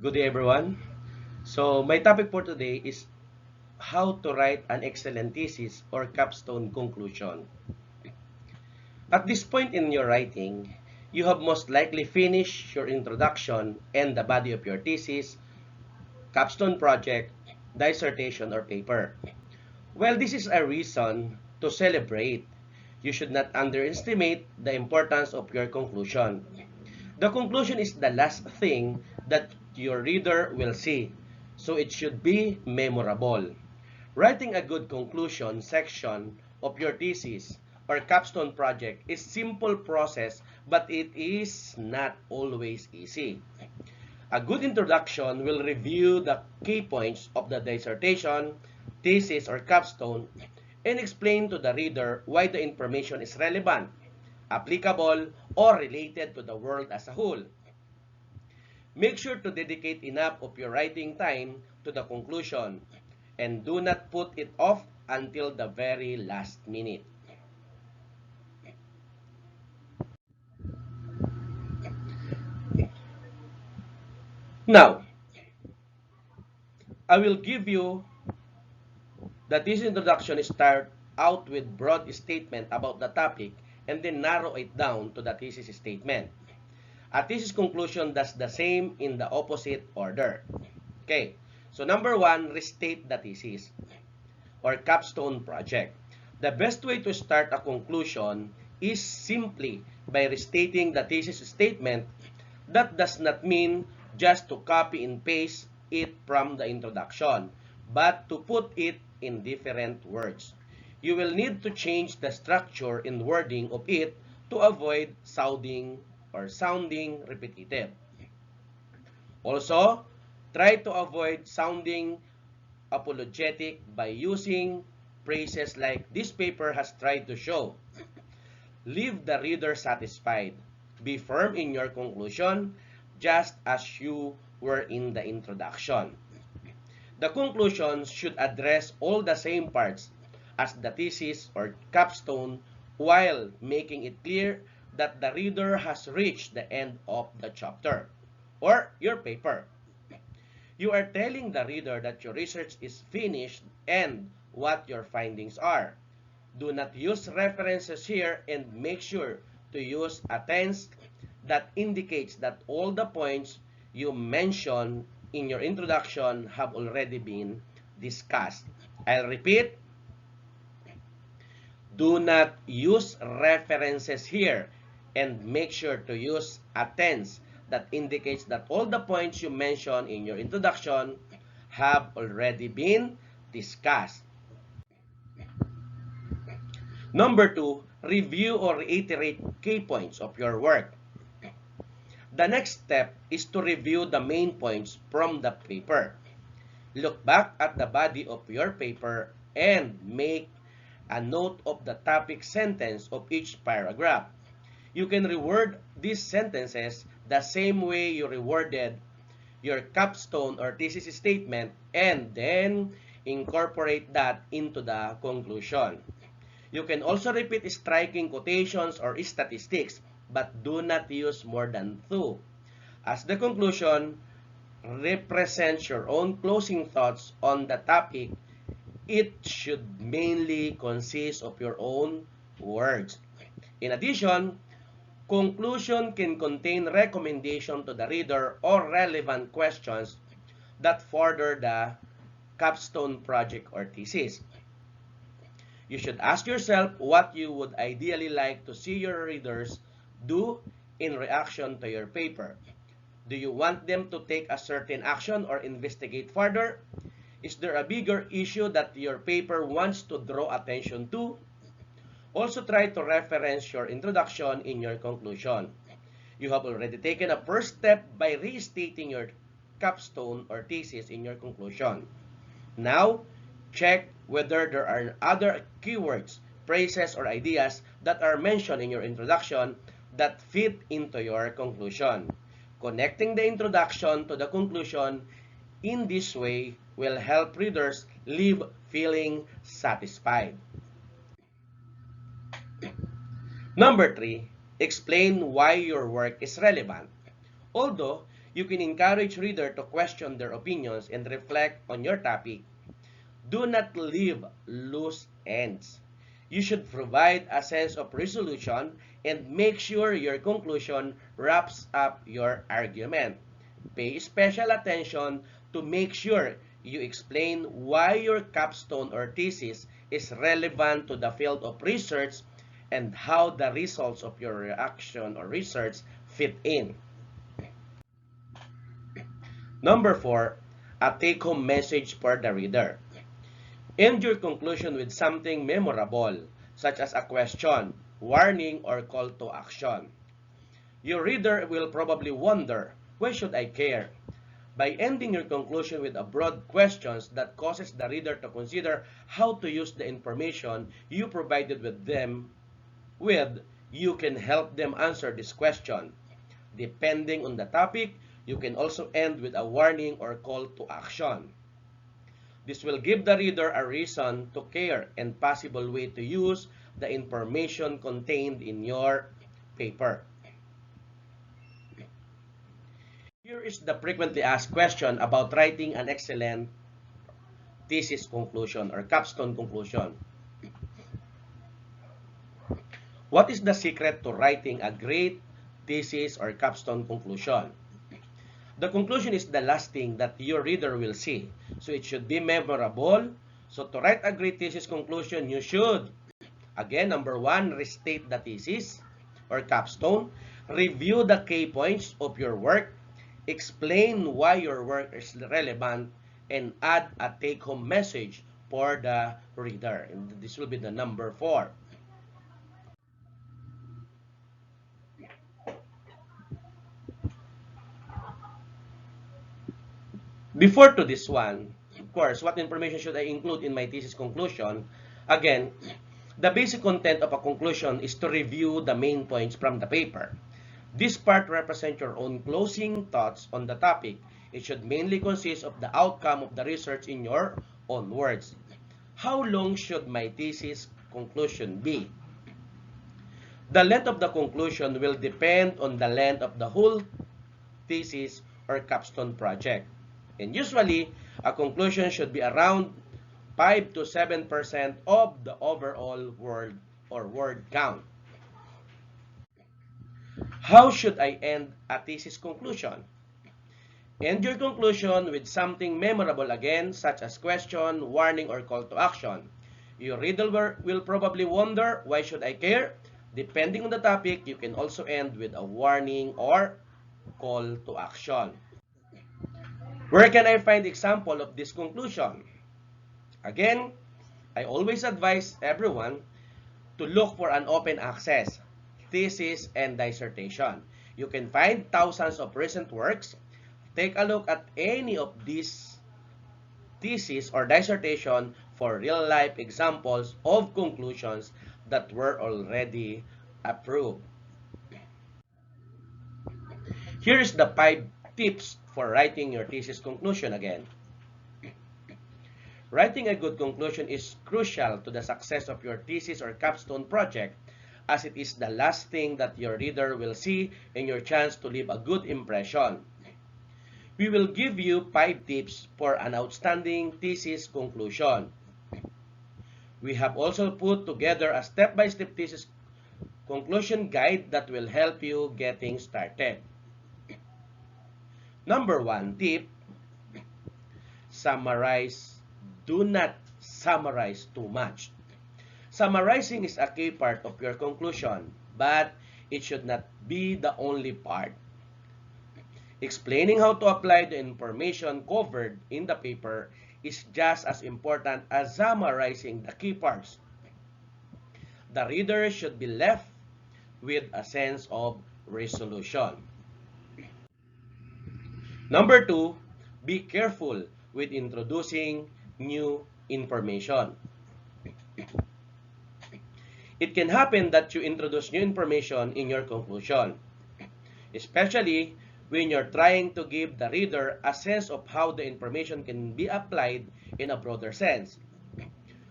Good day, everyone. So, my topic for today is how to write an excellent thesis or capstone conclusion. At this point in your writing, you have most likely finished your introduction and the body of your thesis, capstone project, dissertation, or paper. Well, this is a reason to celebrate. You should not underestimate the importance of your conclusion. The conclusion is the last thing that your reader will see, so it should be memorable. Writing a good conclusion section of your thesis or capstone project is simple process, but it is not always easy. A good introduction will review the key points of the dissertation, thesis, or capstone and explain to the reader why the information is relevant, applicable, or related to the world as a whole. Make sure to dedicate enough of your writing time to the conclusion and do not put it off until the very last minute. Now, I will give you that this introduction start out with broad statement about the topic and then narrow it down to the thesis statement. A thesis conclusion does the same in the opposite order. Okay, so number one, restate the thesis or capstone project. The best way to start a conclusion is simply by restating the thesis statement. That does not mean just to copy and paste it from the introduction, but to put it in different words. You will need to change the structure and wording of it to avoid sounding repetitive. Also, try to avoid sounding apologetic by using phrases like this paper has tried to show. Leave the reader satisfied. Be firm in your conclusion, just as you were in the introduction. The conclusion should address all the same parts as the thesis or capstone while making it clear that the reader has reached the end of the chapter or your paper. You are telling the reader that your research is finished and what your findings are. Do not use references here and make sure to use a tense that indicates that all the points you mention in your introduction have already been discussed. I'll repeat, do not use references here and make sure to use a tense that indicates that all the points you mention in your introduction have already been discussed. Number two, review or reiterate key points of your work. The next step is to review the main points from the paper. Look back at the body of your paper and make a note of the topic sentence of each paragraph. You can reword these sentences the same way you reworded your capstone or thesis statement and then incorporate that into the conclusion. You can also repeat striking quotations or statistics, but do not use more than two. As the conclusion represents your own closing thoughts on the topic, it should mainly consist of your own words. In addition, conclusion can contain recommendation to the reader or relevant questions that further the capstone project or thesis. You should ask yourself what you would ideally like to see your readers do in reaction to your paper. Do you want them to take a certain action or investigate further? Is there a bigger issue that your paper wants to draw attention to? Also try to reference your introduction in your conclusion. You have already taken a first step by restating your capstone or thesis in your conclusion. Now, check whether there are other keywords, phrases, or ideas that are mentioned in your introduction that fit into your conclusion. Connecting the introduction to the conclusion in this way will help readers leave feeling satisfied. Number three, explain why your work is relevant. Although You can encourage reader to question their opinions and reflect on your topic. Do not leave loose ends. You should provide a sense of resolution and make sure your conclusion wraps up your argument. Pay special attention to make sure you explain why your capstone or thesis is relevant to the field of research and how the results of your reaction or research fit in. Number 4, a take-home message for the reader. End your conclusion with something memorable, such as a question, warning, or call to action. Your reader will probably wonder, why should I care? By ending your conclusion with a broad questions that causes the reader to consider how to use the information you provided with them with, you can help them answer this question. Depending on the topic, you can also end with a warning or call to action. This will give the reader a reason to care and possible way to use the information contained in your paper. Here is the frequently asked question about writing an excellent thesis conclusion or capstone conclusion. What is the secret to writing a great thesis or capstone conclusion? The conclusion is the last thing that your reader will see. So it should be memorable. So to write a great thesis conclusion, you should, again, number 1, restate the thesis or capstone. Review the key points of your work. Explain why your work is relevant. And add a take-home message for the reader. And this will be the number 4. Before to this one, of course, what information should I include in my thesis conclusion? Again, the basic content of a conclusion is to review the main points from the paper. This part represents your own closing thoughts on the topic. It should mainly consist of the outcome of the research in your own words. How long should my thesis conclusion be? The length of the conclusion will depend on the length of the whole thesis or capstone project. And usually, a conclusion should be around 5 to 7% of the overall word or word count. How should I end a thesis conclusion? End your conclusion with something memorable again, such as question, warning, or call to action. Your reader will probably wonder, why should I care? Depending on the topic, you can also end with a warning or call to action. Where can I find example of this conclusion? Again, I always advise everyone to look for an open access thesis and dissertation. You can find thousands of recent works. Take a look at any of these thesis or dissertation for real-life examples of conclusions that were already approved. Here is the 5 tips for writing your thesis conclusion again. Writing a good conclusion is crucial to the success of your thesis or capstone project, as it is the last thing that your reader will see and your chance to leave a good impression. We will give you 5 tips for an outstanding thesis conclusion. We have also put together a step-by-step thesis conclusion guide that will help you getting started. Number 1 tip, summarize. Do not summarize too much. Summarizing is a key part of your conclusion, but it should not be the only part. Explaining how to apply the information covered in the paper is just as important as summarizing the key parts. The reader should be left with a sense of resolution. Number 2, be careful with introducing new information. It can happen that you introduce new information in your conclusion, especially when you're trying to give the reader a sense of how the information can be applied in a broader sense.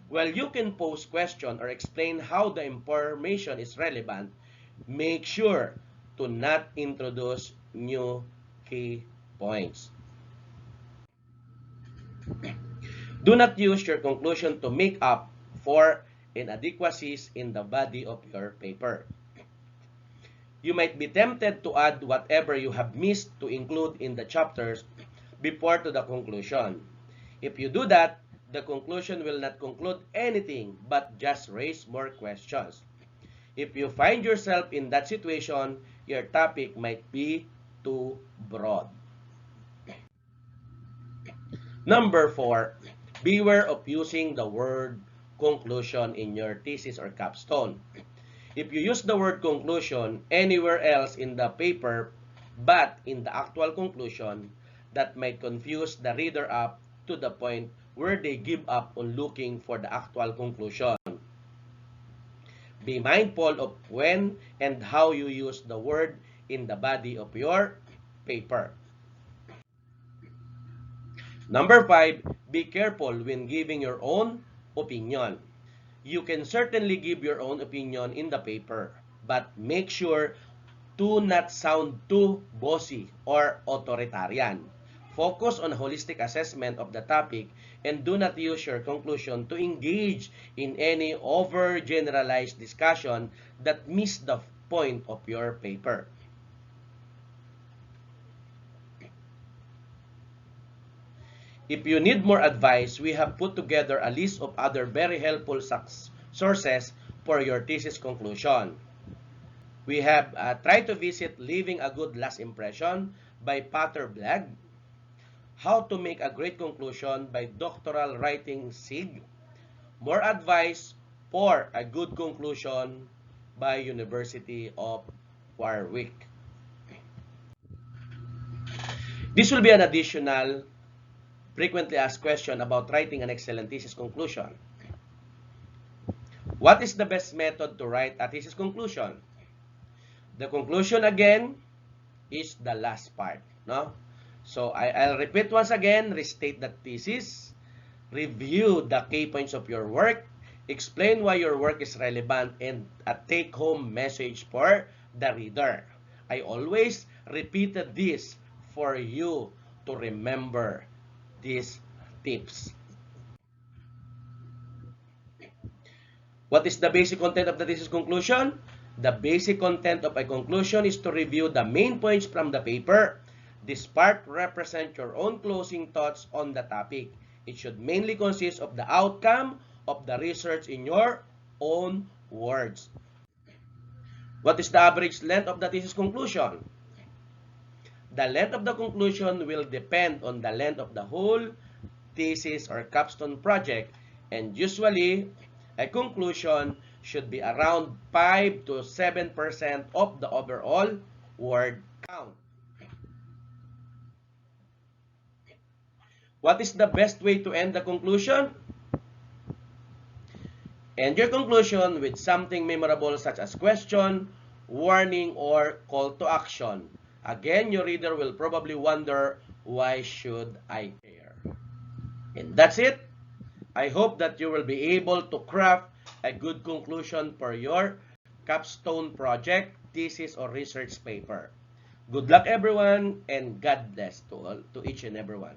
While you can pose questions or explain how the information is relevant, make sure to not introduce new key points. Do not use your conclusion to make up for inadequacies in the body of your paper. You might be tempted to add whatever you have missed to include in the chapters before to the conclusion. If you do that, the conclusion will not conclude anything but just raise more questions. If you find yourself in that situation, your topic might be too broad. Number 4, beware of using the word conclusion in your thesis or capstone. If you use the word conclusion anywhere else in the paper but in the actual conclusion, that might confuse the reader up to the point where they give up on looking for the actual conclusion. Be mindful of when and how you use the word in the body of your paper. Number 5, be careful when giving your own opinion. You can certainly give your own opinion in the paper, but make sure to not sound too bossy or authoritarian. Focus on holistic assessment of the topic and do not use your conclusion to engage in any overgeneralized discussion that miss the point of your paper. If you need more advice, we have put together a list of other very helpful sources for your thesis conclusion. We have tried to visit Leaving a Good Last Impression by Pater Blag, How to Make a Great Conclusion by Doctoral Writing SIG, More Advice for a Good Conclusion by University of Warwick. This will be an additional frequently asked question about writing an excellent thesis conclusion. What is the best method to write a thesis conclusion? The conclusion again is the last part, no? So I'll repeat once again, restate the thesis, review the key points of your work, explain why your work is relevant, and a take-home message for the reader. I always repeated this for you to remember these tips. What is the basic content of the thesis conclusion? The basic content of a conclusion is to review the main points from the paper. This part represents your own closing thoughts on the topic. It should mainly consist of the outcome of the research in your own words. What is the average length of the thesis conclusion? The length of the conclusion will depend on the length of the whole thesis or capstone project, and usually a conclusion should be around 5 to 7% of the overall word count. What is the best way to end the conclusion? End your conclusion with something memorable such as question, warning, or call to action. Again, your reader will probably wonder, why should I care? And that's it. I hope that you will be able to craft a good conclusion for your capstone project, thesis, or research paper. Good luck everyone, and God bless to each and everyone.